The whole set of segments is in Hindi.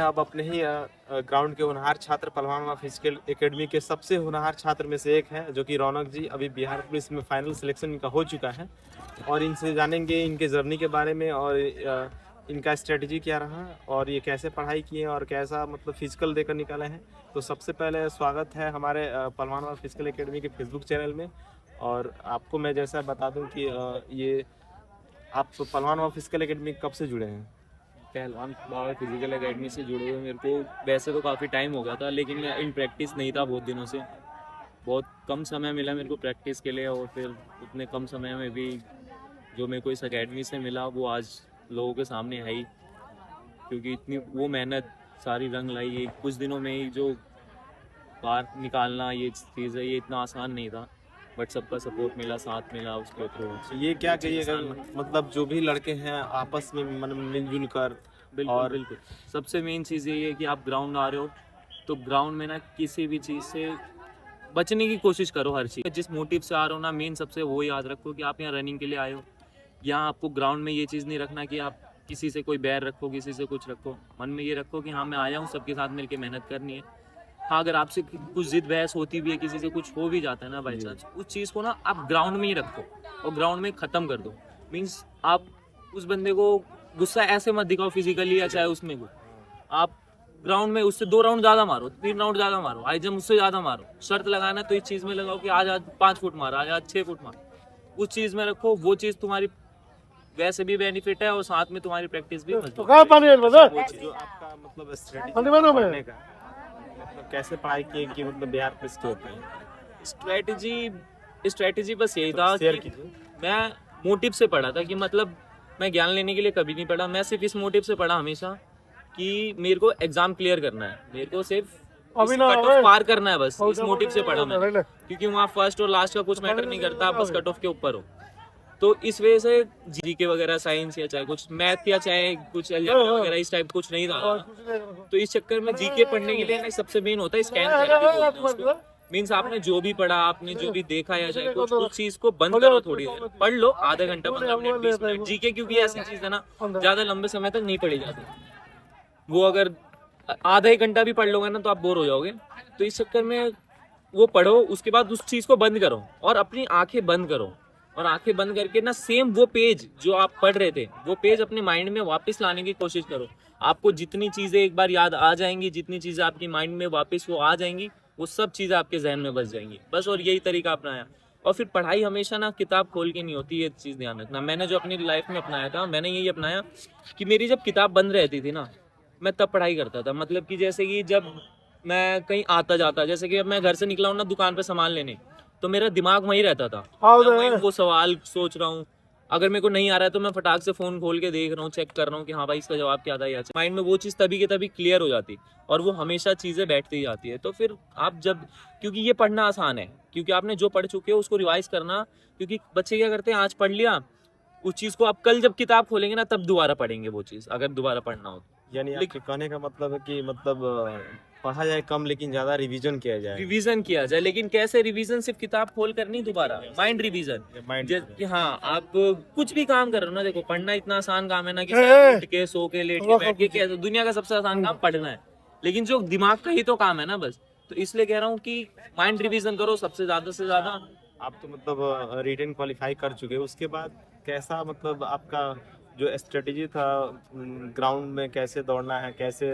अब अपने ही ग्राउंड के होनहार छात्र पहलवान फिजिकल एकेडमी के सबसे होनहार छात्र में से एक है, जो कि रौनक जी। अभी बिहार पुलिस में फाइनल सिलेक्शन इनका हो चुका है और इनसे जानेंगे इनके जर्नी के बारे में और इनका स्ट्रेटजी क्या रहा और ये कैसे पढ़ाई किए और कैसा मतलब फिजिकल देकर निकाले हैं। तो सबसे पहले स्वागत है हमारे पहलवान फिजिकल एकेडमी के फेसबुक चैनल में। और आपको मैं जैसा बता दूं कि ये आप पहलवान फिजिकल एकेडमी कब से जुड़े हैं? पहलवान फिजिकल एकेडमी से जुड़े हुए मेरे को वैसे तो काफ़ी टाइम हो गया था, लेकिन मैं इन प्रैक्टिस नहीं था बहुत दिनों से। बहुत कम समय मिला मेरे को प्रैक्टिस के लिए और फिर उतने कम समय में भी जो मेरे को इस एकेडमी से मिला वो आज लोगों के सामने है ही, क्योंकि इतनी वो मेहनत सारी रंग लाई। ये कुछ दिनों में ही जो बाहर निकालना ये चीज़ है, ये इतना आसान नहीं था, बट सबका सपोर्ट मिला, साथ मिला उसके थ्रू। ये क्या कहिएगा, मतलब जो भी लड़के हैं आपस में मिलजुल कर। बिल्कुल बिल्कुल। सबसे मेन चीज़ ये है कि आप ग्राउंड आ रहे हो तो ग्राउंड में ना किसी भी चीज़ से बचने की कोशिश करो। हर चीज़ जिस मोटिव से आ रहे हो ना, मेन सबसे वो याद रखो कि आप यहाँ रनिंग के लिए आए हो। यहाँ आपको ग्राउंड में ये चीज़ नहीं रखना कि आप किसी से कोई बैर रखो, किसी से कुछ रखो। मन में ये रखो कि हाँ मैं आया हूँ, सबके साथ मिलकर मेहनत करनी है। हाँ, अगर आपसे कुछ जिद बहस होती भी है, किसी से कुछ हो भी जाता है ना बाई चांस, उस चीज़ को ना आप ग्राउंड में ही रखो और ग्राउंड में ख़त्म कर दो। मीन्स आप उस बंदे को गुस्सा ऐसे मत दिखाओ फिजिकली या चाहे उसमें को। आप ग्राउंड में उससे 2 राउंड ज़्यादा मारो, 3 राउंड ज़्यादा मारो, हाई जंप उससे ज़्यादा मारो। शर्त लगाना तो इस चीज़ में लगाओ कि आज 5 फुट मारो, आज 6 फुट मारो। उस चीज़ में रखो, वो चीज़ तुम्हारी वैसे भी बेनिफिट है और साथ में तुम्हारी प्रैक्टिस भी मजबूत है। वो चीज़ जो आपका मतलब स्ट्रेटजी पढ़ने का मतलब कैसे पढ़ाई किए कि मतलब बिहार पुलिस के होते हैं? स्ट्रेटजी बस यही था शेयर कि कीजिए। मैं मोटिव से पढ़ा था कि मतलब मैं ज्ञान लेने के लिए कभी नहीं पढ़ा। मैं सिर्फ इस मोटिव से पढ़ा हमेशा कि मेरे को एग्जाम क्लियर करना है, मेरे को सिर्फ कट ऑफ पार करना है, बस इस मोटिव से पढ़ा मैं। क्योंकि वहाँ फर्स्ट और लास्ट का कुछ मैटर नहीं करता, आप बस कट ऑफ के ऊपर हो। तो इस वजह से जीके वगैरह साइंस या चाहे कुछ मैथ या चाहे कुछ अलजेब्रा वगैरह इस टाइप कुछ नहीं था। तो इस चक्कर में जीके पढ़ने के लिए ना सबसे मेन होता है स्कैन थेरेपी। मीन्स आपने जो भी पढ़ा, आपने जो भी देखा या चाहे कुछ, उस चीज को बंद करो, थोड़ी देर पढ़ लो, आधा घंटा 15 मिनट 20 मिनट। जीके क्योंकि ऐसी चीज है ना, ज्यादा लंबे समय तक नहीं पढ़ी जाती। वो अगर आधा 1 घंटा भी पढ़ लोगे ना तो आप बोर हो जाओगे। तो इस चक्कर में वो पढ़ो, उसके बाद उस चीज को बंद करो और अपनी आंखें बंद करो। और आंखें बंद करके ना सेम वो पेज जो आप पढ़ रहे थे, वो पेज अपने माइंड में वापस लाने की कोशिश करो। आपको जितनी चीज़ें एक बार याद आ जाएंगी, जितनी चीज़ें आपकी माइंड में वापस वो आ जाएंगी, वो सब चीज़ें आपके जहन में बस जाएंगी बस। और यही तरीका अपनाया। और फिर पढ़ाई हमेशा ना किताब खोल के नहीं होती, ये चीज़ ध्यान रखना। मैंने जो अपनी लाइफ में अपनाया था, मैंने यही अपनाया कि मेरी जब किताब बंद रहती थी ना, मैं तब पढ़ाई करता था। मतलब कि जैसे कि जब मैं कहीं आता जाता, जैसे कि अब मैं घर से निकला हूँ ना दुकान पे सामान लेने, तो मेरा दिमाग वहीं रहता था। मैं वहीं वो सवाल सोच रहा हूँ। अगर मेरे को नहीं आ रहा है तो मैं फटाक से फोन खोल के देख रहा हूँ, चेक कर रहा हूँ कि हाँ भाई इसका जवाब क्या था। या माइंड में वो चीज़ तभी के तभी क्लियर हो जाती और वो हमेशा चीज़ें बैठती जाती है। तो फिर आप जब, क्योंकि ये पढ़ना आसान है, क्योंकि आपने जो पढ़ चुके हो उसको रिवाइज करना। क्योंकि बच्चे क्या करते हैं, आज पढ़ लिया उस चीज़ को, आप कल जब किताब खोलेंगे ना तब दोबारा पढ़ेंगे वो चीज़, अगर दोबारा पढ़ना हो। यानी आपके कहने का मतलब है कि मतलब पढ़ा जाए कम लेकिन ज्यादा रिवीजन किया जाए। लेकिन कैसे रिवीजन? सिर्फ किताब खोल कर नहीं, दोबारा माइंड रिवीजन। कि हाँ, आप कुछ भी काम कर रहे हो ना, देखो पढ़ना इतना आसान काम है ना कि उठ के, सो के, लेट के, बैठ के, कैसे दुनिया का सबसे आसान काम पढ़ना है। लेकिन जो दिमाग का ही तो काम है ना बस। तो इसलिए कह रहा हूँ कि माइंड रिवीजन करो सबसे ज्यादा से ज्यादा। आप तो मतलब रिटन क्वालिफाई कर चुके हो, उसके बाद कैसा मतलब आपका जो स्ट्रेटजी था ग्राउंड में, कैसे दौड़ना है, कैसे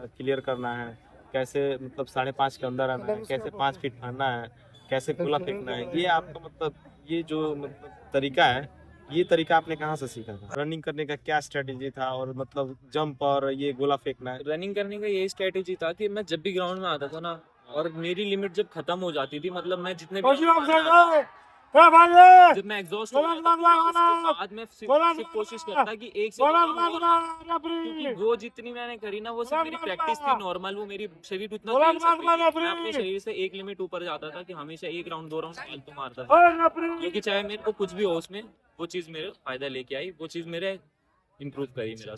क्लियर करना है, कैसे मतलब 5.5 के अंदर आना है, कैसे 5 फीट मारना है, कैसे गोला फेंकना है, ये आपका मतलब ये जो मतलब तरीका है, ये तरीका आपने कहाँ से सीखा था? रनिंग करने का क्या स्ट्रेटजी था और मतलब जंप और ये गोला फेंकना है? रनिंग करने का यही स्ट्रेटेजी था कि मैं जब भी ग्राउंड में आता था ना, और मेरी लिमिट जब खत्म हो जाती थी, मतलब मैं जितने भी जब मैं एग्जॉस्ट हो जाता था, बाद में सिर्फ कोशिश करता कि एक से क्योंकि वो जितनी मैंने करी ना, वो सिर्फ मेरी प्रैक्टिस थी नॉर्मल। वो मेरी शरीर उतना मैं अपने शरीर से एक लिमिट ऊपर जाता था कि हमेशा 1 राउंड 2 राउंड फालतू मारता था। क्योंकि चाहे मेरे को कुछ भी हो उसमें, वो चीज़ मेरे फायदा लेके आई, वो चीज़ मेरे इम्प्रूव करी मेरा।